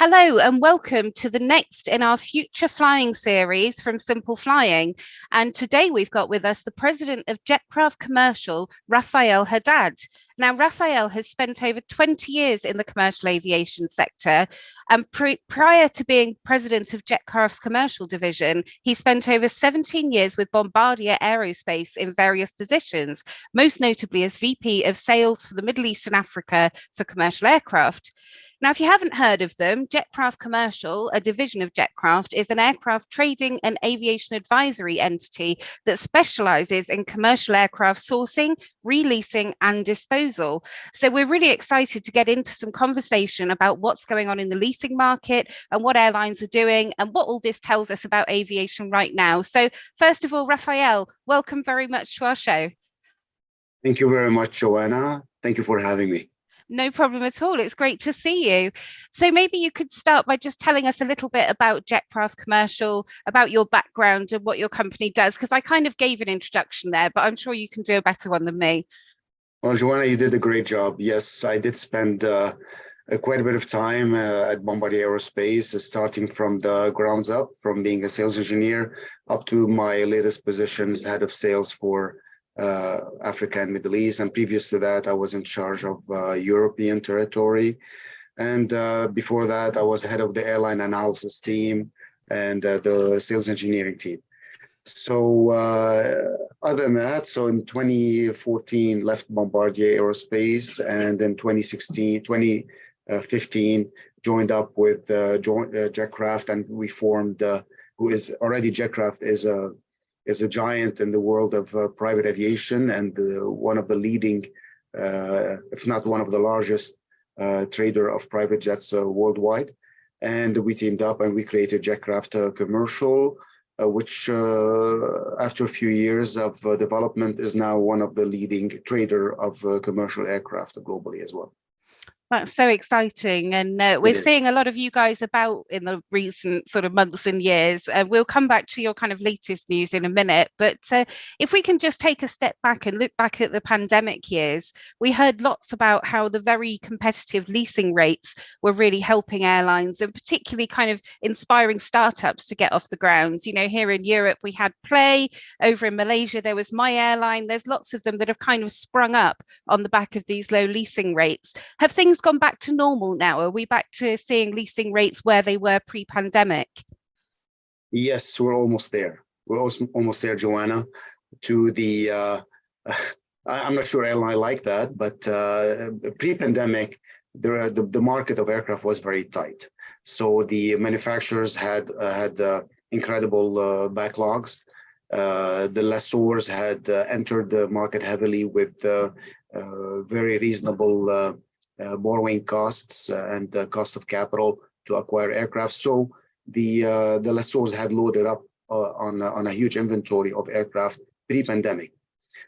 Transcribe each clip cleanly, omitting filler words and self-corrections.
Hello and welcome to the next in our future flying series from Simple Flying. And today we've got with us the president of Jetcraft Commercial, Raphael Haddad. Now, Raphael has spent over 20 years in the commercial aviation sector. And prior to being president of Jetcraft's commercial division, he spent over 17 years with Bombardier Aerospace in various positions, most notably as VP of Sales for the Middle East and Africa for commercial aircraft. Now, if you haven't heard of them, Jetcraft Commercial, a division of Jetcraft, is an aircraft trading and aviation advisory entity that specializes in commercial aircraft sourcing, releasing, and disposal. So we're really excited to get into some conversation about what's going on in the leasing market and what airlines are doing and what all this tells us about aviation right now. So first of all, Raphael, welcome very much to our show. Thank you very much, Joanna. Thank you for having me. No problem at all. It's great to see you. So maybe you could start by just telling us a little bit about Jetcraft Commercial, about your background and what your company does, because I kind of gave an introduction there, but I'm sure you can do a better one than me. Well, Joanna, you did a great job. Yes, I did spend quite a bit of time at Bombardier Aerospace, starting from the grounds up, from being a sales engineer up to my latest positions, head of sales for Africa and Middle East. And previous to that, I was in charge of European territory. And before that, I was head of the airline analysis team and the sales engineering team. So other than that, so in 2014, left Bombardier Aerospace, and in 2015, joined up with Jetcraft, and we formed, who is already Jetcraft is a giant in the world of private aviation and one of the leading, if not one of the largest trader of private jets worldwide. And we teamed up and we created Jetcraft Commercial, which after a few years of development is now one of the leading trader of commercial aircraft globally as well. That's so exciting. And we're seeing a lot of you guys about in the recent sort of months and years. We'll come back to your kind of latest news in a minute. But if we can just take a step back and look back at the pandemic years, we heard lots about how the very competitive leasing rates were really helping airlines and particularly kind of inspiring startups to get off the ground. You know, here in Europe, we had Play. Over in Malaysia, there was My Airline. There's lots of them that have kind of sprung up on the back of these low leasing rates. Have things gone back to normal now? Are we back to seeing leasing rates where they were pre-pandemic? Yes, we're almost there. We're almost there, Joanna, to the, I'm not sure airline like that, but pre-pandemic, the market of aircraft was very tight. So the manufacturers had incredible backlogs. The lessors had entered the market heavily with very reasonable borrowing costs and cost of capital to acquire aircraft. So the lessors had loaded up on a huge inventory of aircraft pre-pandemic.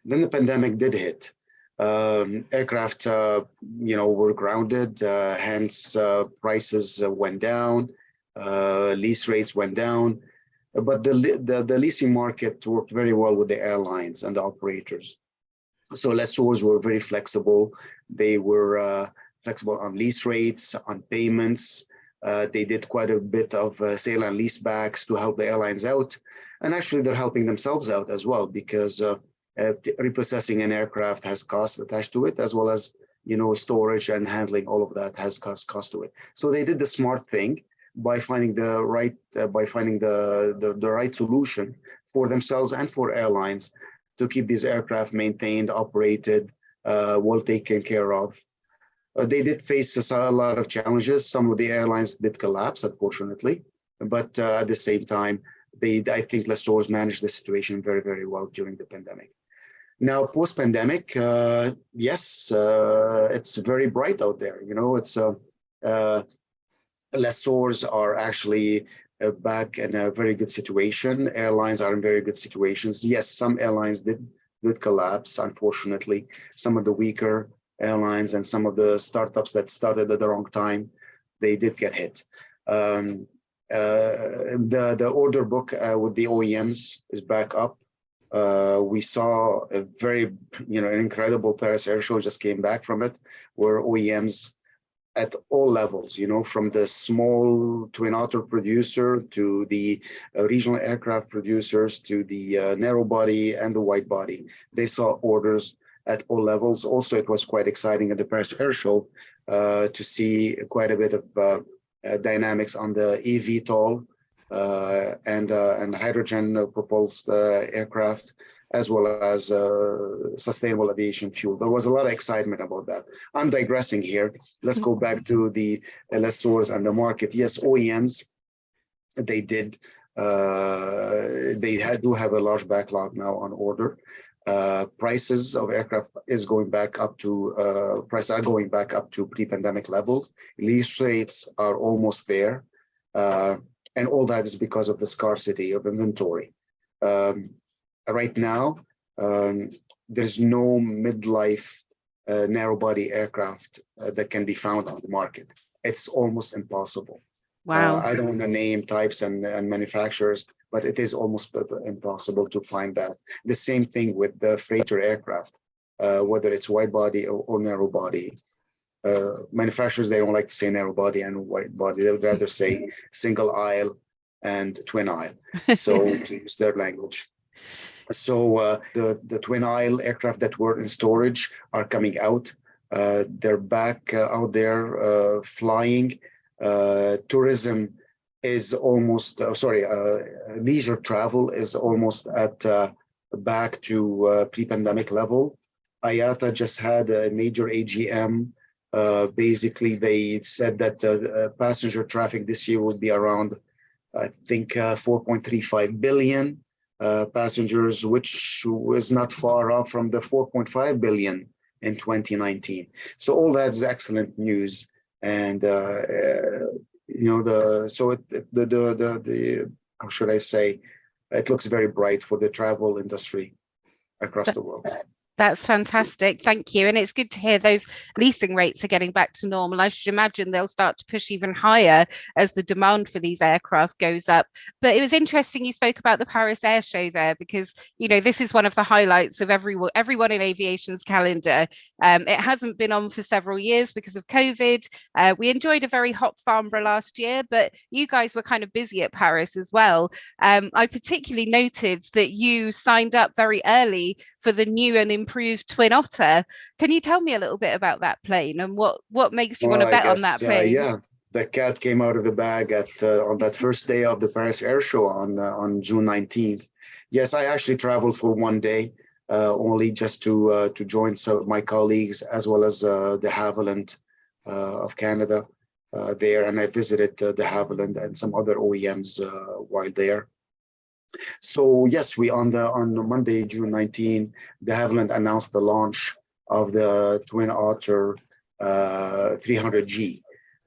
Then the pandemic did hit. Aircraft, were grounded, hence prices went down, lease rates went down. But the leasing market worked very well with the airlines and the operators. So lessors were very flexible. They were flexible on lease rates, on payments. They did quite a bit of sale and lease backs to help the airlines out. And actually, they're helping themselves out as well, because repossessing an aircraft has costs attached to it, as well as storage and handling. All of that has cost to it. So they did the smart thing by finding the right solution for themselves and for airlines to keep these aircraft maintained, operated, well taken care of. They did face a lot of challenges. Some of the airlines did collapse, unfortunately, but at the same time, I think lessors managed the situation very, very well during the pandemic. Now, post-pandemic, yes, it's very bright out there. Lessors are actually back in a very good situation. Airlines are in very good situations. Yes, some airlines did collapse, unfortunately. Some of the weaker airlines and some of the startups that started at the wrong time, they did get hit. The order book with the OEMs is back up. We saw a very, an incredible Paris Air Show, just came back from it, where OEMs at all levels, from the small twin otter producer to the regional aircraft producers to the narrow body and the wide body. They saw orders at all levels. Also, it was quite exciting at the Paris Air Show to see quite a bit of dynamics on the eVTOL and hydrogen propulsed aircraft, as well as sustainable aviation fuel. There was a lot of excitement about that. I'm digressing here. Let's go back to the lessors and the market. Yes, OEMs, they did. Do have a large backlog now on order. Prices of aircraft is going back up to prices are going back up to pre-pandemic levels. Lease rates are almost there, and all that is because of the scarcity of inventory. Right now, there's no midlife narrow-body aircraft that can be found on the market. It's almost impossible. Wow. I don't want to name types and manufacturers, but it is almost impossible to find that. The same thing with the freighter aircraft, whether it's wide body or narrow body. Manufacturers, they don't like to say narrow body and wide body. They would rather say single aisle and twin aisle. So to use their language. So the twin aisle aircraft that were in storage are coming out. They're back out there flying. Tourism is almost, leisure travel is almost at back to pre-pandemic level. IATA just had a major AGM. Basically, they said that passenger traffic this year would be around, I think, 4.35 billion passengers, which was not far off from the 4.5 billion in 2019. So all that's excellent news. And how should I say, it looks very bright for the travel industry across the world. That's fantastic. Thank you. And it's good to hear those leasing rates are getting back to normal. I should imagine they'll start to push even higher as the demand for these aircraft goes up. But it was interesting you spoke about the Paris Air Show there, because, this is one of the highlights of everyone in aviation's calendar. It hasn't been on for several years because of COVID. We enjoyed a very hot Farnborough last year, but you guys were kind of busy at Paris as well. I particularly noted that you signed up very early for the new and improved Twin Otter. Can you tell me a little bit about that plane and what makes you want to bet on that plane? Yeah, the cat came out of the bag on that first day of the Paris Air Show on June 19th. Yes, I actually traveled for one day, only just to join some of my colleagues, as well as the Havilland of Canada there, and I visited the Havilland and some other OEMs while there. So yes, on Monday, June 19, de Havilland announced the launch of the Twin Otter 300G.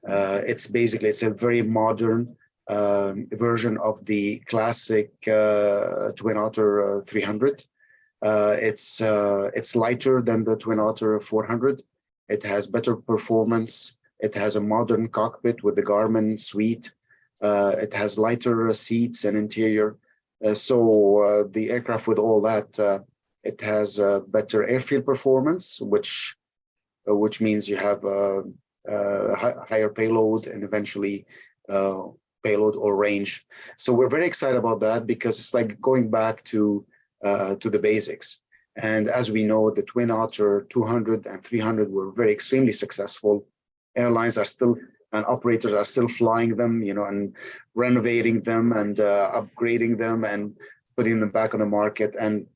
It's a very modern version of the classic Twin Otter 300. It's lighter than the Twin Otter 400. It has better performance. It has a modern cockpit with the Garmin suite. It has lighter seats and interior. So the aircraft with all that, it has better airfield performance, which means you have higher payload and eventually payload or range. So we're very excited about that, because it's like going back to the basics. And as we know, the Twin Otter 200 and 300 were extremely successful. Airlines are still, and operators are still flying them, and renovating them and upgrading them and putting them back on the market. And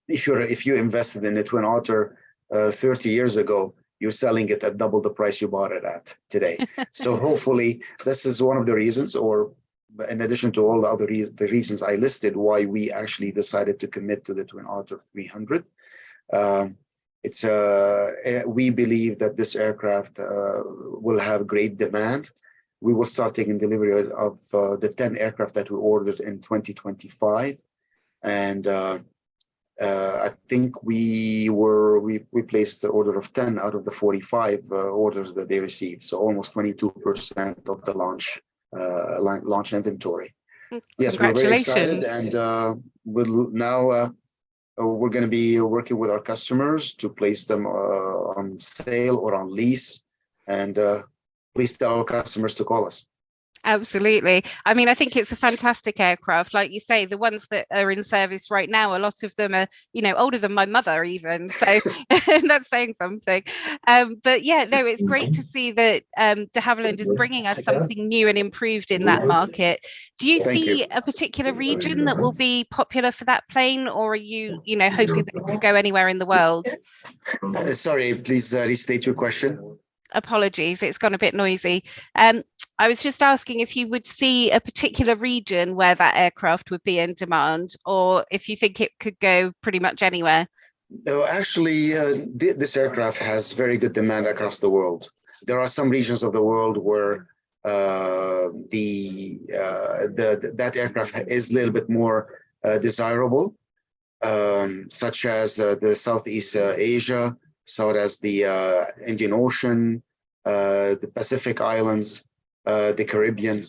if you invested in a Twin Otter 30 years ago, you're selling it at double the price you bought it at today. So hopefully this is one of the reasons, or in addition to all the other the reasons I listed, why we actually decided to commit to the Twin Otter 300. We believe that this aircraft will have great demand. We will start taking delivery of the 10 aircraft that we ordered in 2025, and I think we placed the order of 10 out of the 45 orders that they received, so almost 22% of the launch inventory. Yes, we're very excited, and we're going to be working with our customers to place them on sale or on lease, and please tell our customers to call us. Absolutely. I mean, I think it's a fantastic aircraft. Like you say, the ones that are in service right now, a lot of them are, older than my mother even. So that's saying something. But yeah, no, it's great to see that de Havilland is bringing us something new and improved in that market. Do you Thank see you. a particular region that will be popular for that plane, or are you, hoping that it could go anywhere in the world? Sorry, please restate your question. Apologies, it's gone a bit noisy. I was just asking if you would see a particular region where that aircraft would be in demand, or if you think it could go pretty much anywhere. No, actually, this aircraft has very good demand across the world. There are some regions of the world where that aircraft is a little bit more desirable, such as the Southeast Asia, such as the Indian Ocean, the Pacific Islands, the Caribbean.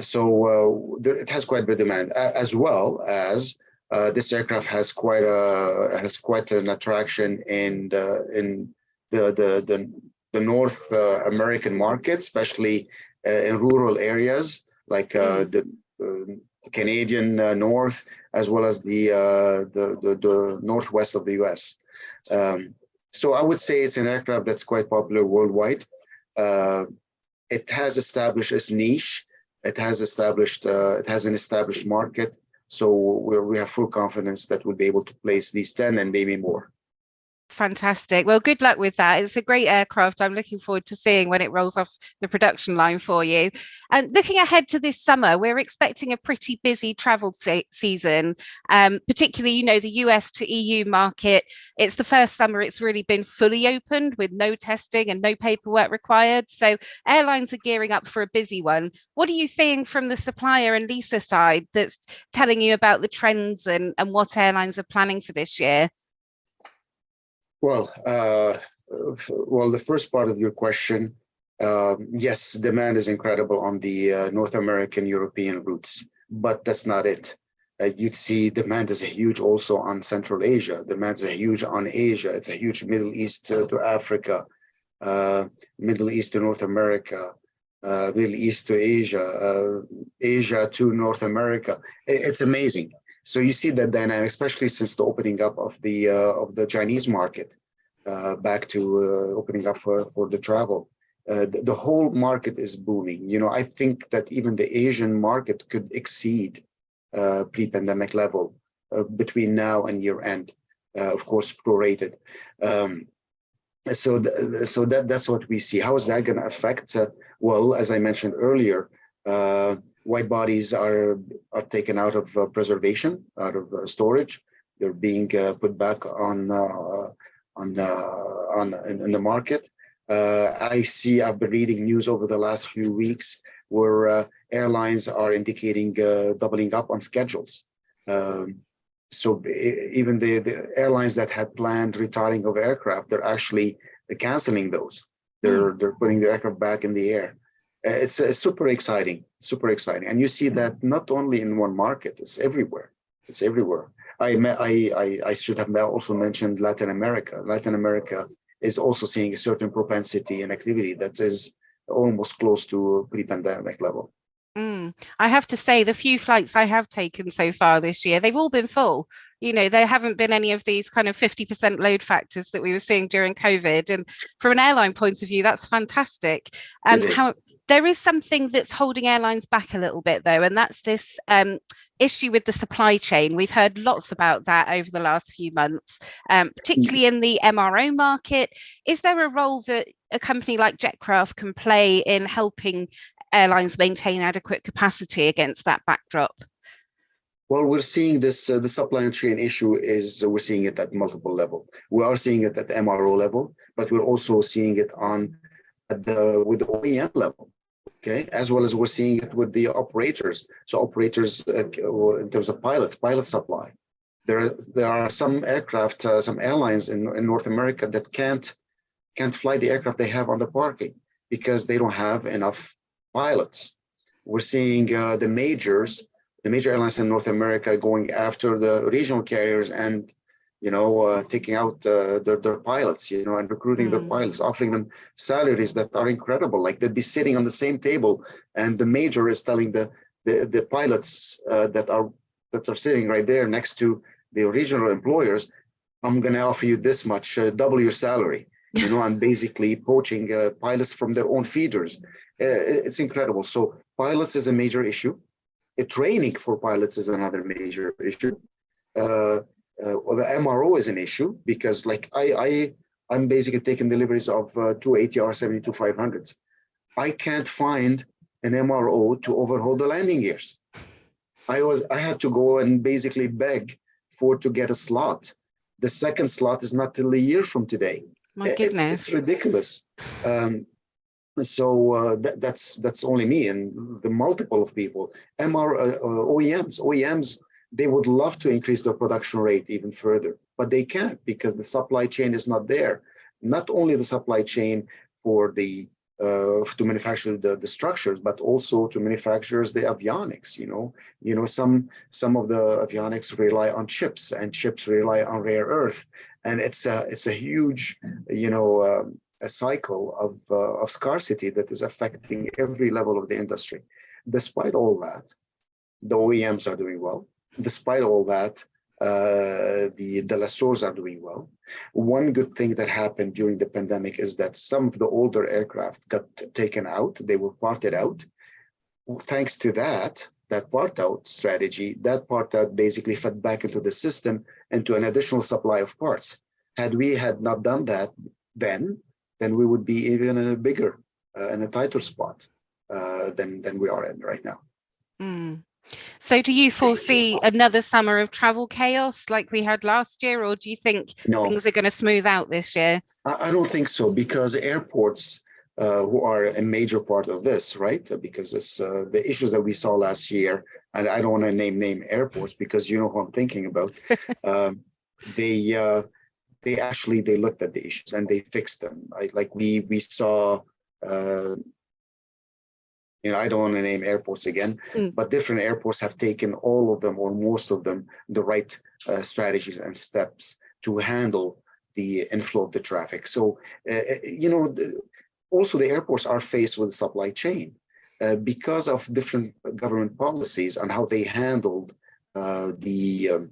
So it has quite a bit of demand, as well as this aircraft has quite an attraction in the North American market, especially in rural areas like the Canadian North, as well as the northwest of the U.S. So I would say it's an aircraft that's quite popular worldwide. It has established its niche. It has an established market. So we have full confidence that we'll be able to place these 10 and maybe more. Fantastic. Well, good luck with that. It's a great aircraft. I'm looking forward to seeing when it rolls off the production line for you. And looking ahead to this summer, we're expecting a pretty busy travel season, particularly, the US to EU market. It's the first summer it's really been fully opened with no testing and no paperwork required. So airlines are gearing up for a busy one. What are you seeing from the supplier and leaser side that's telling you about the trends and what airlines are planning for this year? Well, the first part of your question, yes, demand is incredible on the North American, European routes, but that's not it. You'd see demand is huge also on Central Asia. Demand is huge on Asia. It's a huge Middle East to Africa, Middle East to North America, Middle East to Asia, Asia to North America. It's amazing. So you see that dynamic, especially since the opening up of the Chinese market, back to opening up for the travel. The whole market is booming. I think that even the Asian market could exceed pre-pandemic level between now and year end, of course, prorated. So that's what we see. How is that going to affect? Well, as I mentioned earlier, wide bodies are taken out of preservation, out of storage. They're being put back in the market. I've been reading news over the last few weeks where airlines are indicating doubling up on schedules. So even the airlines that had planned retiring of aircraft, they're actually canceling those. They're putting the aircraft back in the air. It's super exciting, and you see that not only in one market; it's everywhere. It's everywhere. I should have also mentioned Latin America. Latin America is also seeing a certain propensity and activity that is almost close to pre-pandemic level. I have to say, the few flights I have taken so far this year, they've all been full. There haven't been any of these kind of 50% load factors that we were seeing during COVID. And from an airline point of view, that's fantastic. There is something that's holding airlines back a little bit, though, and that's this issue with the supply chain. We've heard lots about that over the last few months, particularly in the MRO market. Is there a role that a company like Jetcraft can play in helping airlines maintain adequate capacity against that backdrop? Well, we're seeing this, the supply chain issue we're seeing it at multiple levels. We are seeing it at the MRO level, but we're also seeing it with the OEM level. Okay, as well as we're seeing it with the operators. So operators in terms of pilot supply. There are some aircraft, some airlines in North America that can't fly the aircraft they have on the parking because they don't have enough pilots. We're seeing the major airlines in North America going after the regional carriers and taking out their pilots, and recruiting their pilots, offering them salaries that are incredible. Like they'd be sitting on the same table, and the major is telling the pilots that are sitting right there next to the regional employers, I'm going to offer you this much, double your salary. I'm basically poaching pilots from their own feeders. It's incredible. So pilots is a major issue. Training for pilots is another major issue. The MRO is an issue because, like, I'm basically taking deliveries of two ATR 72-500s. I can't find an MRO to overhaul the landing gears. I had to go and basically beg to get a slot. The second slot is not till a year from today. My goodness, it's ridiculous. So that's only me and the multiple of people. OEMs, they would love to increase their production rate even further, but they can't because the supply chain is not there. Not only the supply chain for the to manufacture the structures, but also to manufacturers the avionics. Some of the avionics rely on chips, and chips rely on rare earth, and it's a huge a cycle of scarcity that is affecting every level of the industry. Despite all that, the OEMs are doing well. Despite all that, the lessors are doing well. One good thing that happened during the pandemic is that some of the older aircraft got taken out. They were parted out. Thanks to that part out strategy, that part out basically fed back into the system into an additional supply of parts. Had we not done that then we would be even in a bigger, in a tighter spot than we are in right now. Mm. So do you foresee another summer of travel chaos like we had last year, or do you think things are going to smooth out this year? I don't think so, because airports, who are a major part of this, right? Because it's the issues that we saw last year, and I don't want to name airports because you know who I'm thinking about. They looked at the issues and they fixed them. We saw. I don't want to name airports again, but different airports have taken all of them or most of them the right strategies and steps to handle the inflow of the traffic. So, also the airports are faced with supply chain because of different government policies on how they handled the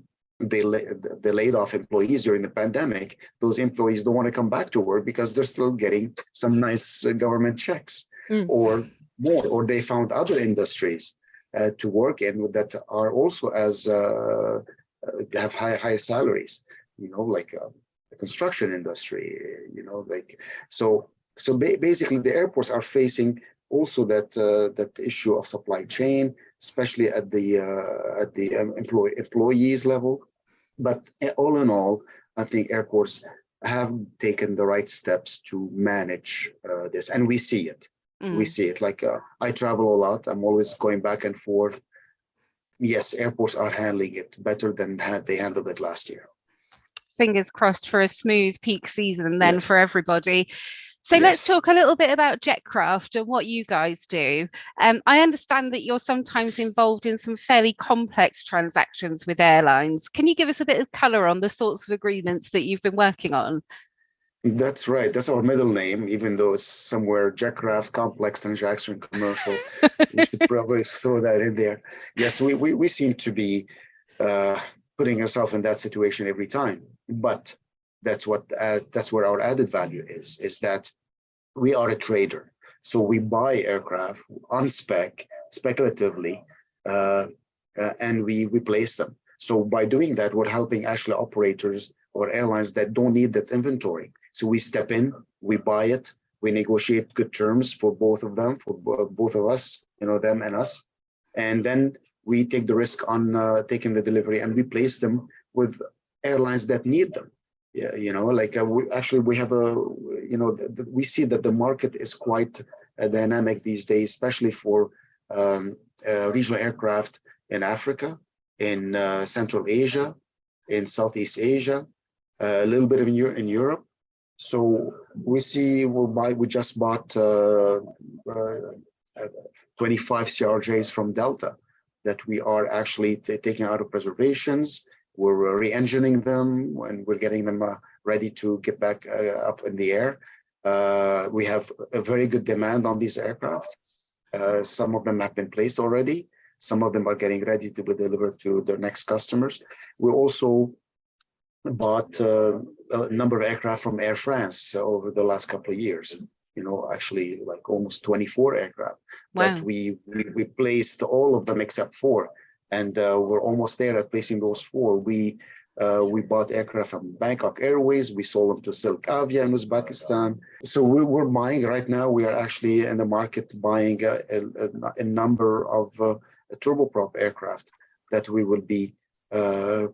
laid off employees during the pandemic. Those employees don't want to come back to work because they're still getting some nice government checks or more, or they found other industries to work in that are also as have high salaries, like the construction industry, so basically the airports are facing also that issue of supply chain, especially at the employees level. But all in all, I think airports have taken the right steps to manage this, and we see it. We see it. Like I travel a lot. I'm always going back and forth. Yes, airports are handling it better than they handled it last year. Fingers crossed for a smooth peak season then for everybody. So let's talk a little bit about Jetcraft and what you guys do. I understand that you're sometimes involved in some fairly complex transactions with airlines. Can you give us a bit of colour on the sorts of agreements that you've been working on? That's right. That's our middle name, even though it's somewhere Jetcraft Complex Transaction Commercial. We should probably throw that in there. Yes, we seem to be putting ourselves in that situation every time. But that's where our added value is that we are a trader. So we buy aircraft on speculatively, and we replace them. So by doing that, we're helping actually operators or airlines that don't need that inventory. So we step in, we buy it, we negotiate good terms for both of them, for both of us, them and us. And then we take the risk on taking the delivery and replace them with airlines that need them. Yeah, we have we see that the market is quite dynamic these days, especially for regional aircraft in Africa, in Central Asia, in Southeast Asia, a little bit in Europe. So we see we just bought 25 CRJs from Delta that we are actually taking out of reservations. We're re-engineering them and we're getting them ready to get back up in the air. We have a very good demand on these aircraft. Some of them have been placed already. Some of them are getting ready to be delivered to their next customers. We also bought a number of aircraft from Air France over the last couple of years. Actually like almost 24 aircraft that we placed all of them except 4. And we're almost there at placing those 4. We bought aircraft from Bangkok Airways. We sold them to Silk Avia in Uzbekistan. So we're buying right now. We are actually in the market buying a number of turboprop aircraft that we will be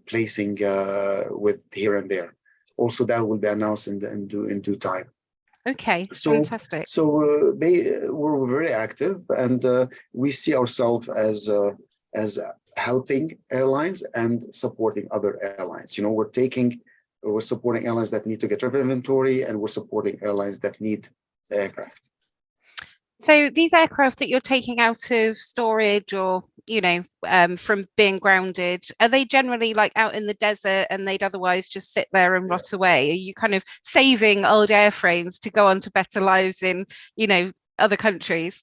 placing with here and there. Also, that will be announced in due time. Okay, fantastic. So we're very active, and we see ourselves as helping airlines and supporting other airlines. We're supporting airlines that need to get rid of inventory, and we're supporting airlines that need the aircraft. So these aircraft that you're taking out of storage or, from being grounded, are they generally like out in the desert and they'd otherwise just sit there and rot away? Are you kind of saving old airframes to go on to better lives in, other countries?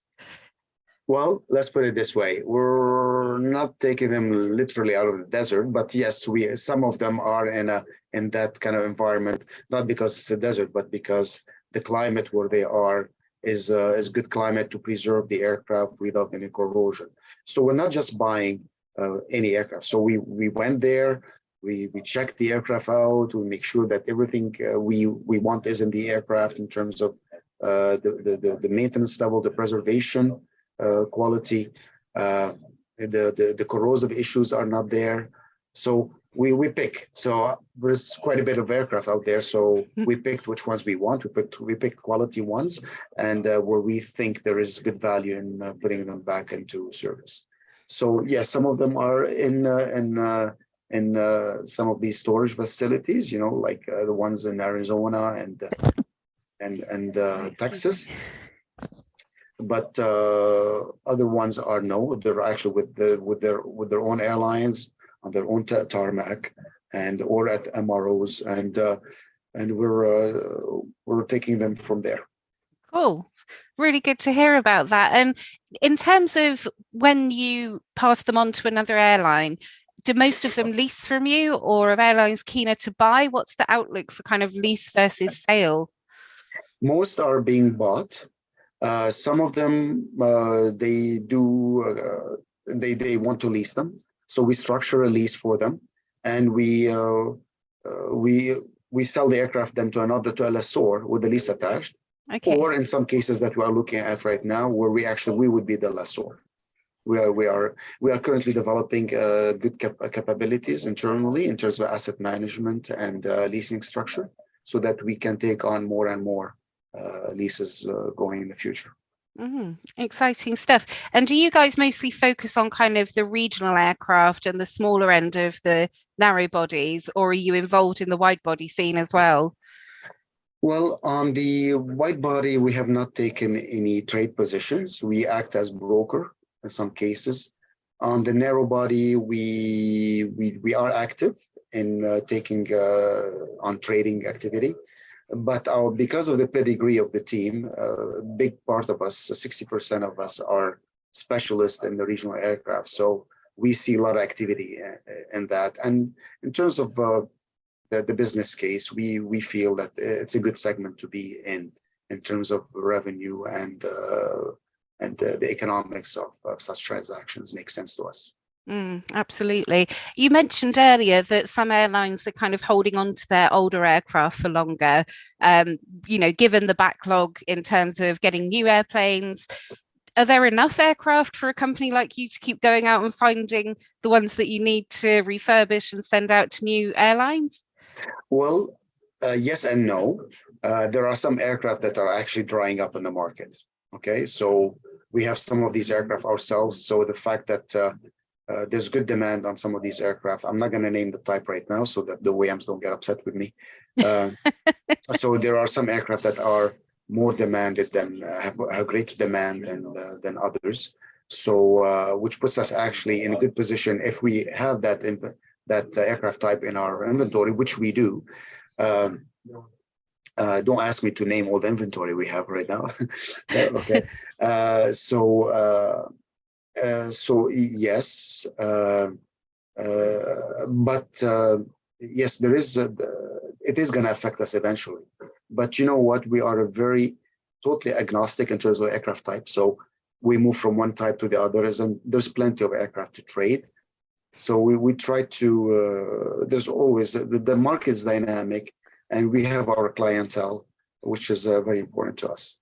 Well, let's put it this way. We're not taking them literally out of the desert, but yes, some of them are in that kind of environment, not because it's a desert, but because the climate where they are is good climate to preserve the aircraft without any corrosion. So we're not just buying any aircraft. So we went there, we checked the aircraft out, we make sure that everything we want is in the aircraft in terms of the maintenance level, the preservation quality, the corrosive issues are not there. So we pick. So there's quite a bit of aircraft out there. So we picked which ones we want. We picked quality ones, and where we think there is good value in putting them back into service. So yes, some of them are in some of these storage facilities. Like the ones in Arizona and Texas. But other ones are no. They're actually with their own airlines on their own tarmac or at MROs, and we're taking them from there. Cool. Really good to hear about that. And in terms of when you pass them on to another airline, do most of them lease from you, or are airlines keener to buy? What's the outlook for kind of lease versus sale? Most are being bought. Some of them they want to lease them. So we structure a lease for them, and we sell the aircraft then to a lessor with the lease attached. Okay. Or in some cases that we are looking at right now, where we would be the lessor. We are currently developing good capabilities internally in terms of asset management and leasing structure, so that we can take on more and more leases going in the future. Exciting stuff. And do you guys mostly focus on kind of the regional aircraft and the smaller end of the narrow bodies, or are you involved in the wide body scene as well? Well, on the wide body, we have not taken any trade positions. We act as broker in some cases. On the narrow body, we are active in taking on trading activity. But because of the pedigree of the team, a big part of us, 60% of us, are specialists in the regional aircraft. So we see a lot of activity in that. And in terms of the business case, we feel that it's a good segment to be in terms of revenue and the economics of such transactions make sense to us. Absolutely. You mentioned earlier that some airlines are kind of holding on to their older aircraft for longer, given the backlog in terms of getting new airplanes. Are there enough aircraft for a company like you to keep going out and finding the ones that you need to refurbish and send out to new airlines? Well, yes and no. There are some aircraft that are actually drying up in the market. Okay, so we have some of these aircraft ourselves. So the fact that there's good demand on some of these aircraft. I'm not going to name the type right now so that the OEMs don't get upset with me. So there are some aircraft that are more demanded than have greater demand than others. So which puts us actually in a good position if we have that that aircraft type in our inventory, which we do. Don't ask me to name all the inventory we have right now. Okay. So yes, but yes, there is. It is going to affect us eventually. But you know what? We are very totally agnostic in terms of aircraft type. So we move from one type to the others, and there's plenty of aircraft to trade. So we try to. There's always the market's dynamic, and we have our clientele, which is very important to us.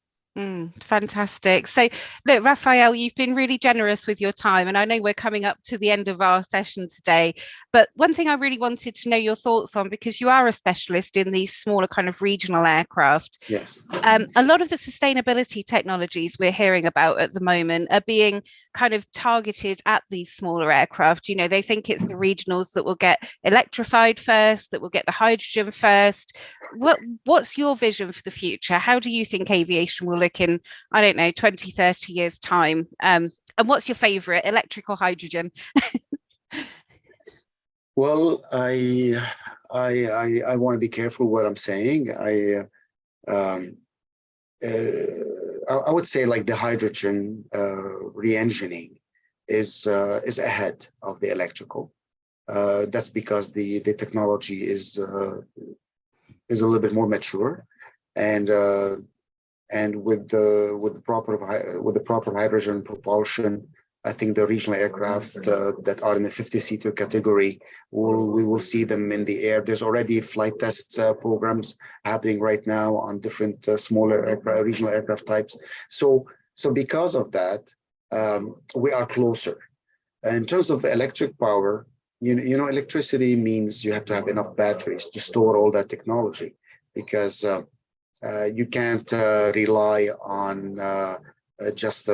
Fantastic. So, look, Raphael, you've been really generous with your time, and I know we're coming up to the end of our session today. But one thing I really wanted to know your thoughts on, because you are a specialist in these smaller kind of regional aircraft. Yes. A lot of the sustainability technologies we're hearing about at the moment are being kind of targeted at these smaller aircraft. You know, they think it's the regionals that will get electrified first, that will get the hydrogen first. What's your vision for the future? How do you think aviation will look in, I don't know, 20, 30 years time? And what's your favorite, electric or hydrogen? Well, I want to be careful what I'm saying. I would say like the hydrogen re-engineering is ahead of the electrical. That's because the technology is a little bit more mature, and with the proper hydrogen propulsion, I think the regional aircraft that are in the 50-seater category, we will see them in the air. There's already flight test programs happening right now on different smaller regional aircraft types. So because of that, we are closer. In terms of electric power, you know, electricity means you have to have enough batteries to store all that technology, because you can't rely on just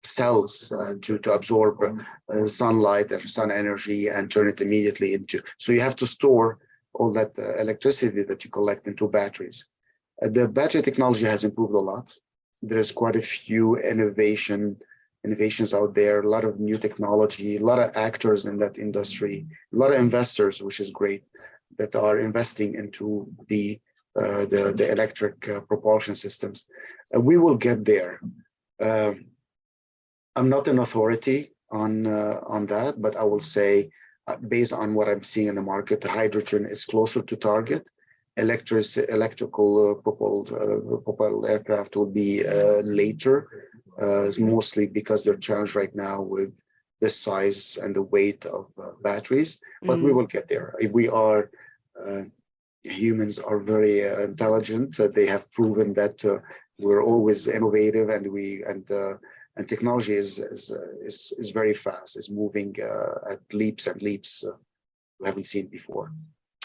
cells to absorb sunlight and sun energy and turn it immediately into. So you have to store all that electricity that you collect into batteries. The battery technology has improved a lot. There's quite a few innovations out there, a lot of new technology, a lot of actors in that industry, a lot of investors, which is great, that are investing into the electric propulsion systems. We will get there. I'm not an authority on that, but I will say, based on what I'm seeing in the market, the hydrogen is closer to target. Electrical propelled aircraft will be later, mostly because they're challenged right now with the size and the weight of batteries. But we will get there. We are humans are very intelligent. They have proven that we're always innovative, and technology is very fast. It's moving at leaps and leaps we haven't seen before.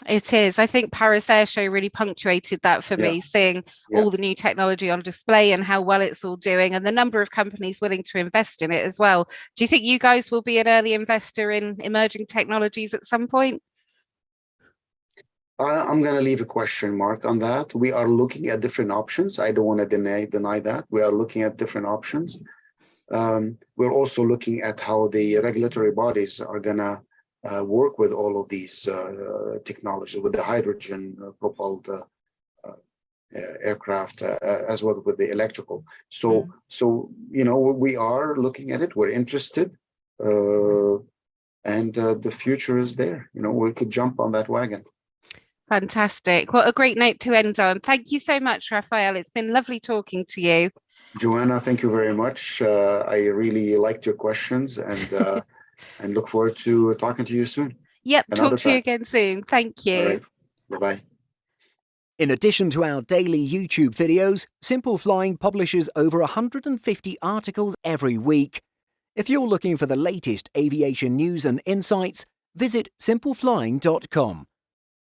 It is. I think Paris Air Show really punctuated that for me, seeing all the new technology on display and how well it's all doing, and the number of companies willing to invest in it as well. Do you think you guys will be an early investor in emerging technologies at some point? I'm going to leave a question mark on that. We are looking at different options. I don't want to deny that. We are looking at different options. We're also looking at how the regulatory bodies are going to work with all of these technologies, with the hydrogen propelled aircraft, as well with the electrical. So you know, we are looking at it. We're interested, and the future is there. You know, we could jump on that wagon. Fantastic. What a great note to end on. Thank you so much, Raphael. It's been lovely talking to you. Joanna, thank you very much. I really liked your questions, and and look forward to talking to you soon. Yep, talk to you again soon. Thank you. All right. Bye-bye. In addition to our daily YouTube videos, Simple Flying publishes over 150 articles every week. If you're looking for the latest aviation news and insights, visit simpleflying.com.